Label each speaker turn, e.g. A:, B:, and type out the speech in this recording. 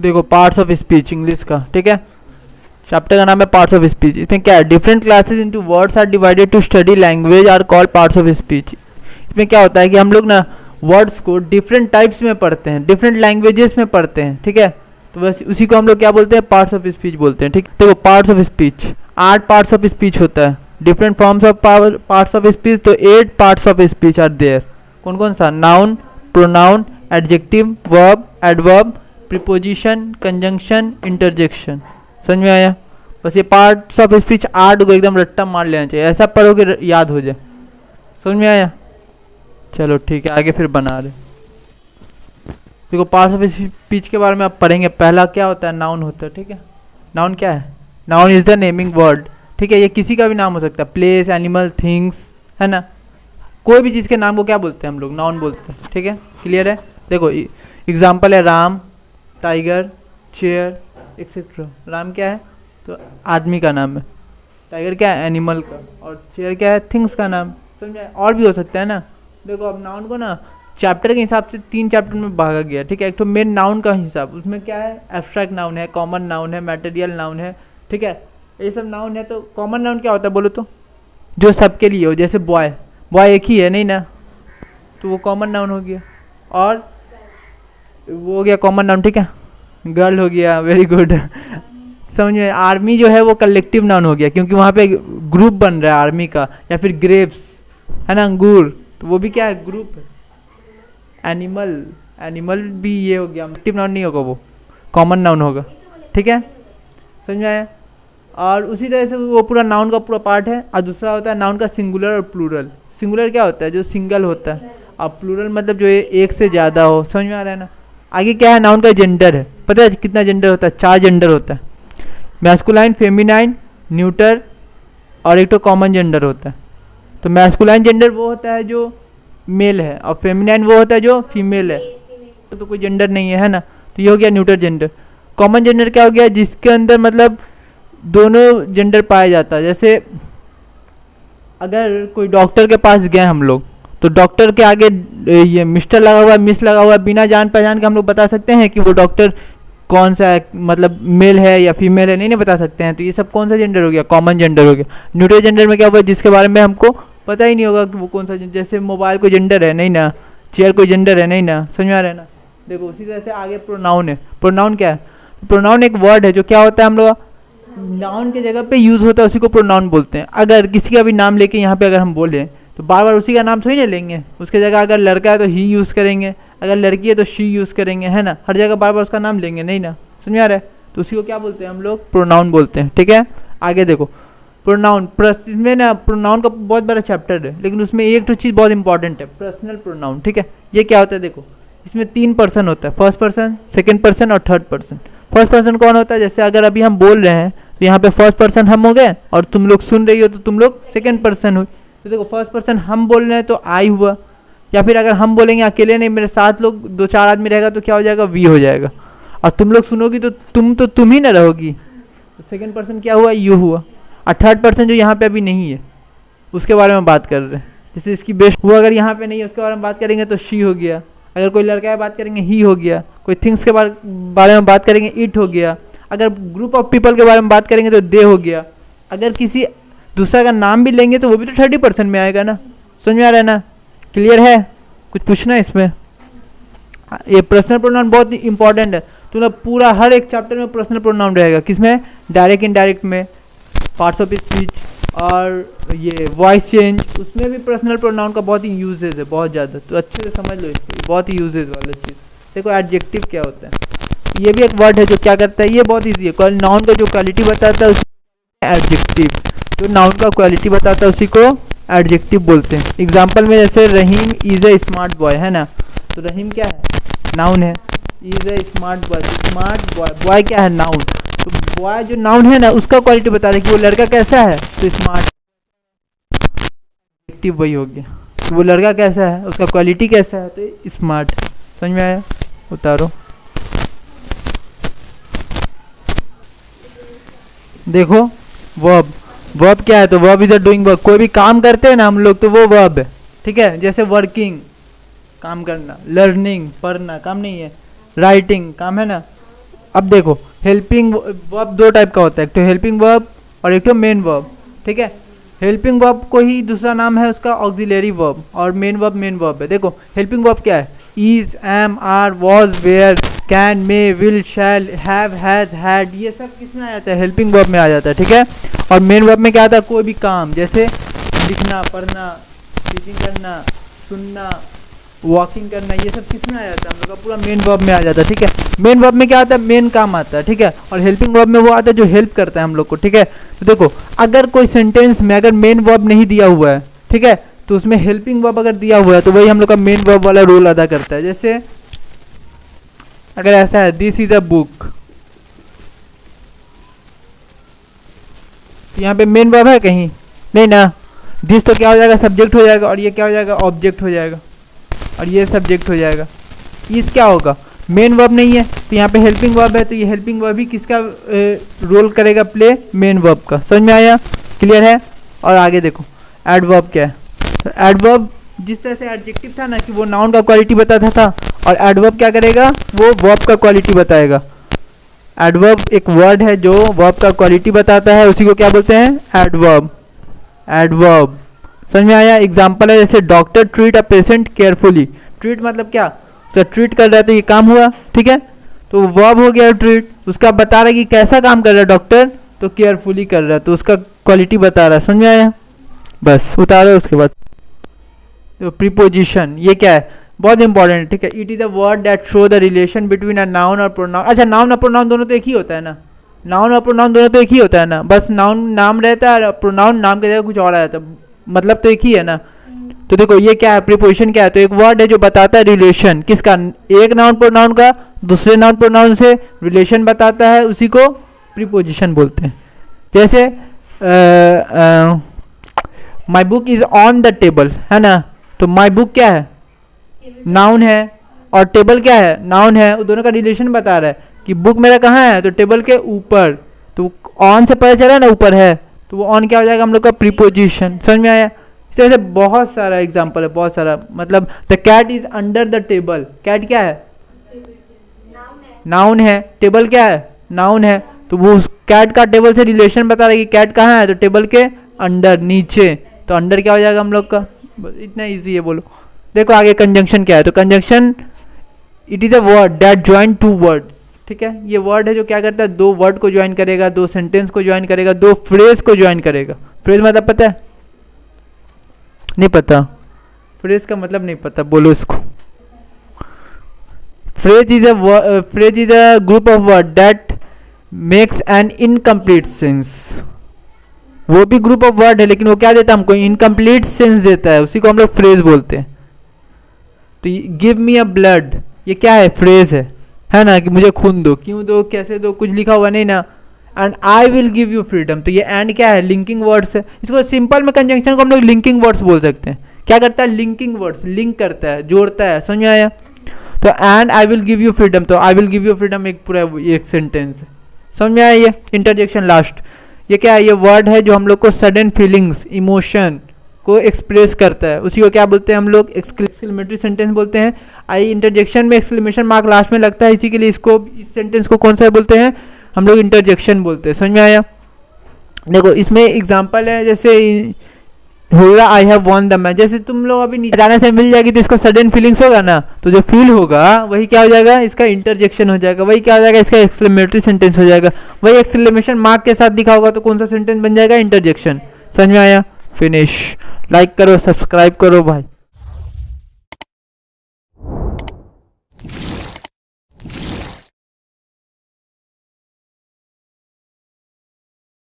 A: देखो parts of speech English का, ठीक है, चैप्टर का नाम है पार्ट्स ऑफ स्पीच। इसमें क्या है, different classes into words are divided to study language are called parts of speech. इसमें क्या होता है कि हम लोग ना वर्ड्स को डिफरेंट टाइप्स में पढ़ते हैं, डिफरेंट लैंग्वेजेस में पढ़ते हैं, ठीक है, तो बस उसी को हम लोग क्या बोलते हैं, पार्ट्स ऑफ स्पीच बोलते हैं, ठीक। देखो parts of speech 8 parts of speech होता है, different forms of parts of speech, तो 8 parts of speech are there. कौन कौन सा, noun, pronoun, adjective, verb, adverb, preposition, conjunction, interjection. समझ में आया? बस ये पार्ट्स ऑफ स्पीच 8 को एकदम रट्टा मार लेना चाहिए, ऐसा पढ़ोगे याद हो जाए। समझ में आया? चलो ठीक है, आगे फिर बना रहे। देखो पार्ट्स ऑफ स्पीच के बारे में आप पढ़ेंगे। पहला क्या होता है, नाउन होता है, ठीक है। नाउन क्या है, noun is the naming word, ठीक है, ये किसी का भी नाम हो सकता है, प्लेस, एनिमल, थिंग्स, है ना, कोई भी चीज़ के नाम को क्या बोलते हैं हम लोग, नाउन बोलते हैं, ठीक है, क्लियर है। देखो एग्जाम्पल है Ram, tiger, chair etcetera. Ram क्या है, तो आदमी का नाम है, टाइगर क्या है, एनिमल का, और चेयर क्या है, थिंग्स का नाम। समझे? और भी हो सकता है ना। देखो अब नाउन को ना चैप्टर के हिसाब से 3 चैप्टर में भागा गया, ठीक है। एक तो मेन नाउन का हिसाब, उसमें क्या है, एब्स्ट्रैक्ट नाउन है, कॉमन नाउन है, मटेरियल नाउन है, ठीक है, ये सब नाउन है। तो कॉमन नाउन क्या होता है बोलो तो, जो सबके लिए हो, जैसे बॉय, बॉय एक ही है नहीं ना, तो वो कॉमन नाउन हो गया। और वो हो गया कॉमन नाउन, ठीक है। गर्ल हो गया, वेरी गुड। समझ में? आर्मी जो है वो कलेक्टिव नाउन हो गया, क्योंकि वहाँ पे ग्रुप बन रहा है आर्मी का। या फिर ग्रेप्स है ना, अंगूर, तो वो भी क्या है, ग्रुप है। एनिमल, एनिमल भी ये हो गया, कलेक्टिव नाउन नहीं होगा, वो कॉमन नाउन होगा, ठीक है। समझ में आया? और उसी तरह से वो पूरा नाउन का पूरा पार्ट है। और दूसरा होता है नाउन का सिंगुलर और प्लूरल। सिंगुलर क्या होता है, जो सिंगल होता है, और प्लूरल मतलब जो एक से ज़्यादा हो। समझ में आ रहा है ना। आगे क्या है, नाउन का जेंडर है। पता है कितना जेंडर होता है, 4 जेंडर होता है, मैस्कुलाइन, फेमिनाइन, न्यूटर, और एक तो कॉमन जेंडर होता है। तो मैस्कुलाइन जेंडर वो होता है जो मेल है, और फेमिनाइन वो होता है जो फीमेल है। तो कोई जेंडर नहीं है ना, तो ये हो गया न्यूटर जेंडर। कॉमन जेंडर क्या हो गया, जिसके अंदर मतलब दोनों जेंडर पाया जाता है। जैसे अगर कोई डॉक्टर के पास गए हम लोग, तो डॉक्टर के आगे ये मिस्टर लगा हुआ है, मिस लगा हुआ है, बिना जान पहचान के हम लोग बता सकते हैं कि वो डॉक्टर कौन सा है, मतलब मेल है या फीमेल है, नहीं बता सकते हैं। तो ये सब कौन सा जेंडर हो गया, कॉमन जेंडर हो गया। न्यूट्रल जेंडर में क्या हुआ, जिसके बारे में हमको पता ही नहीं होगा कि वो कौन सा, जैसे मोबाइल कोई जेंडर है नहीं ना, चेयर कोई जेंडर है नहीं ना। समझ में आ रहा है ना। देखो उसी तरह से आगे प्रोनाउन है। प्रोनाउन क्या है, प्रोनाउन एक वर्ड है जो क्या होता है, हम लोग नाउन के जगह पे यूज़ होता है, उसी को प्रोनाउन बोलते हैं। अगर किसी का भी नाम लेके यहाँ पे अगर हम बोलें तो बार बार उसी का नाम थोड़ी ना लेंगे। उसके जगह अगर लड़का है तो ही यूज़ करेंगे, अगर लड़की है तो शी यूज़ करेंगे, है ना। हर जगह बार बार उसका नाम लेंगे नहीं ना। समझ में आ रहा है? तो उसी को क्या बोलते हैं हम लोग, प्रोनाउन बोलते हैं, ठीक है। आगे देखो प्रोनाउन, इसमें ना प्रोनाउन का बहुत बड़ा चैप्टर है, लेकिन उसमें एक तो चीज़ बहुत इंपॉर्टेंट है, पर्सनल प्रोनाउन, ठीक है। ये क्या होता है, देखो इसमें 3 पर्सन होता है, फर्स्ट पर्सन, सेकेंड पर्सन और थर्ड पर्सन। फर्स्ट पर्सन कौन होता है, जैसे अगर अभी हम बोल रहे हैं तो यहाँ पे फर्स्ट पर्सन हम हो गए, और तुम लोग सुन रही हो तो तुम लोग सेकेंड पर्सन हुई। तो देखो फर्स्ट पर्सन हम बोल रहे हैं तो आई हुआ, या फिर अगर हम बोलेंगे अकेले नहीं, मेरे साथ लोग 2-4 आदमी रहेगा तो क्या हो जाएगा, वी हो जाएगा। और तुम लोग सुनोगी तो तुम ही ना रहोगी, तो सेकेंड पर्सन क्या हुआ, यू हुआ। और थर्ड पर्सन जो यहाँ पे अभी नहीं है उसके बारे में बात कर रहे हैं। जैसे इसकी बेस्ट वो अगर यहाँ पे नहीं है उसके बारे में बात करेंगे तो शी हो गया। अगर कोई लड़का है बात करेंगे ही हो गया। कोई थिंग्स के बारे में बात करेंगे इट हो गया। अगर ग्रुप ऑफ पीपल के बारे में बात करेंगे तो दे हो गया। अगर किसी दूसरा का नाम भी लेंगे तो वो भी तो 30% में आएगा ना। समझ में आ रहा है ना, क्लियर है? कुछ पूछना है इसमें? ये पर्सनल प्रोनाउन बहुत इंपॉर्टेंट है। तो ना पूरा हर एक चैप्टर में पर्सनल प्रोनाउन रहेगा। किसमें, डायरेक्ट इनडायरेक्ट में, पार्ट्स ऑफ स्पीच और ये वॉइस चेंज, उसमें भी पर्सनल प्रोनाउन का बहुत ही यूजेज है, बहुत ज़्यादा। तो अच्छे से समझ लो इसको, बहुत ही यूजेज वाला चीज़। देखो एडजेक्टिव क्या होता है, ये भी एक वर्ड है जो क्या करता है, ये बहुत ईजी है। नाउन का जो क्वालिटी बताता है उसी एडजेक्टिव, जो नाउन का क्वालिटी बताता है उसी को एडजेक्टिव बोलते हैं। एग्जाम्पल में जैसे रहीम इज़ ए स्मार्ट बॉय, है ना, तो रहीम क्या है, नाउन है। Is a smart boy, smart boy, boy क्या है, नाउन। तो बॉय जो नाउन है ना उसका क्वालिटी बता रहे कि वो लड़का कैसा है, तो स्मार्ट, एडजेक्टिव वही हो गया। तो वो लड़का कैसा है, उसका क्वालिटी कैसा है, तो स्मार्ट। समझ में आया? उतारो। देखो वर्ब, वर्ब क्या है, तो verb is a doing work. कोई भी काम करते हैं ना हम लोग तो वो वर्ब है, ठीक है। जैसे वर्किंग, काम करना, लर्निंग, पढ़ना, काम नहीं है, राइटिंग, काम है ना, अब देखो हेल्पिंग वर्ब दो टाइप का होता है, एक तो हेल्पिंग वर्ब और एक तो मेन वर्ब, ठीक है। हेल्पिंग वर्ब को ही दूसरा नाम है उसका ऑक्सिलरी वर्ब, और मेन वर्ब है। देखो हेल्पिंग वर्ब क्या है, is, am, are, was, were, can, may, will, shall, have, has, had, ये सब किस में आ जाता है, हेल्पिंग वर्ब में आ जाता है, ठीक है। और मेन वर्ब में क्या आता है, कोई भी काम, जैसे लिखना, पढ़ना, टीचिंग करना, सुनना, वॉकिंग करना, ये सब किस में आ जाता है, हम लोग का पूरा मेन वर्ब में आ जाता है, ठीक है। मेन वर्ब में क्या आता है, मेन काम आता है, ठीक है। और हेल्पिंग वर्ब में वो आता है जो हेल्प करता है हम लोग को, ठीक है। तो देखो अगर कोई सेंटेंस में अगर मेन वर्ब नहीं दिया हुआ है, ठीक है, तो उसमें हेल्पिंग वर्ब अगर दिया हुआ है तो वही हम लोग का मेन वर्ब वाला रोल अदा करता है। जैसे अगर ऐसा है, दिस इज अ बुक, यहाँ पे मेन वर्ब है कहीं नहीं ना, दिस तो क्या हो जाएगा, सब्जेक्ट हो जाएगा, और ये क्या हो जाएगा, ऑब्जेक्ट हो जाएगा, और ये सब्जेक्ट हो जाएगा। इस क्या होगा, मेन वर्ब नहीं है, तो यहाँ पे हेल्पिंग वर्ब है, तो ये हेल्पिंग वर्ब ही किसका रोल करेगा, प्ले मेन वर्ब का। समझ में आया, क्लियर है। और आगे देखो एडवर्ब क्या है, तो एडवर्ब जिस तरह से एडजेक्टिव था ना कि वो नाउन का क्वालिटी बताता था, और एडवर्ब क्या करेगा, वो वर्ब का क्वालिटी बताएगा। एडवर्ब एक वर्ड है जो वर्ब का क्वालिटी बताता है, उसी को क्या बोलते हैं, एडवर्ब। एडवर्ब समझ में आया। एग्जांपल है जैसे doctor treat a patient carefully, treat मतलब क्या, तो ट्रीट कर रहा है तो ये काम हुआ, ठीक है, तो वर्ब हो गया ट्रीट। उसका बता रहा है कि कैसा काम कर रहा है डॉक्टर, तो केयरफुली कर रहा है, तो उसका क्वालिटी बता रहा है। समझ में आया, बस उतारो। उसके बाद तो प्रीपोजिशन, ये क्या है, बहुत इंपॉर्टेंट, ठीक है। It is a word that show the relation between a noun और प्रोनाउन। अच्छा, नाउन और प्रोनाउन दोनों तो एक ही होता है ना, नाउन और प्रोनाउन दोनों तो एक ही होता है ना, बस नाउन नाम रहता है और प्रोनाउन नाम की जगह कुछ और आ जाता है, मतलब तो एक ही है ना। तो देखो ये क्या है, प्रीपोजिशन क्या है, तो एक वर्ड है जो बताता है रिलेशन किसका, एक नाउन प्रोनाउन का दूसरे नाउन प्रोनाउन से रिलेशन बताता है, उसी को प्रीपोजिशन बोलते हैं। जैसे my book is on the table, है ना, तो माई बुक क्या है, नाउन है, और टेबल क्या है, नाउन है, वो दोनों का रिलेशन बता रहा है कि बुक मेरा कहाँ है, तो टेबल के ऊपर, तो ऑन से पता चला ना ऊपर है, तो वो ऑन क्या हो जाएगा हम लोग का प्रीपोजिशन। समझ में आया। इस तरह से बहुत सारा एग्जांपल है, बहुत सारा, मतलब the cat is under the table, cat क्या है, नाउन है, टेबल क्या है, नाउन है, तो वो उस कैट का टेबल से रिलेशन बता रहा है कि कैट कहाँ है, तो टेबल के अंडर, नीचे, तो अंडर क्या हो जाएगा हम लोग का, इतना इजी है, बोलो। देखो आगे कंजंक्शन क्या है, तो conjunction it is a word that join two words, ठीक है। ये वर्ड है जो क्या करता है, दो वर्ड को ज्वाइन करेगा, दो सेंटेंस को ज्वाइन करेगा, दो फ्रेज को ज्वाइन करेगा। फ्रेज मतलब पता है, नहीं पता, फ्रेज का मतलब नहीं पता, बोलो इसको। Phrase is a group of word that makes an incomplete sense. वो भी ग्रुप ऑफ वर्ड है, लेकिन वो क्या देता है हमको, इनकम्प्लीट सेंस देता है, उसी को हम लोग फ्रेज बोलते हैं। तो गिव मी अ ब्लड, ये क्या है, फ्रेज है ना, कि मुझे खून दो, क्यों दो, कैसे दो, कुछ लिखा हुआ नहीं ना। And I will give you freedom, तो ये एंड क्या है, लिंकिंग वर्ड्स है। इसको सिंपल में कंजंक्शन को हम लोग लिंकिंग वर्ड्स बोल सकते हैं। क्या करता है, लिंकिंग वर्ड्स, लिंक करता है, जोड़ता है। समझ में आया। तो and I will give you freedom, तो I will give you freedom एक पूरा एक सेंटेंस है। समझ में आया। ये इंटरजेक्शन लास्ट, ये क्या है, ये वर्ड है जो हम लोग को सडन फीलिंग्स, इमोशन को एक्सप्रेस करता है, उसी को क्या बोलते हैं हम लोग, एक्सक्लेमेटरी सेंटेंस बोलते हैं। आई इंटरजेक्शन में एक्सक्लेमेशन मार्क लास्ट में लगता है, इसी के लिए इसको, इस सेंटेंस को कौन सा बोलते हैं हम लोग, इंटरजेक्शन बोलते हैं। समझ में आया। देखो इसमें एग्जांपल है, जैसे होगा I have won the match, जैसे तुम लोग अभी नीचे जाने से मिल जाएगी तो इसको सडन फीलिंग्स होगा ना, तो जो फील होगा वही क्या हो जाएगा, इसका इंटरजेक्शन हो जाएगा, वही क्या हो जाएगा, इसका एक्सक्लेमेटरी सेंटेंस हो जाएगा। वही एक्सक्लेमेशन मार्क के साथ दिखा होगा तो कौन सा सेंटेंस बन जाएगा, इंटरजेक्शन। समझ में आया। फिनिश। लाइक करो, सब्सक्राइब करो भाई।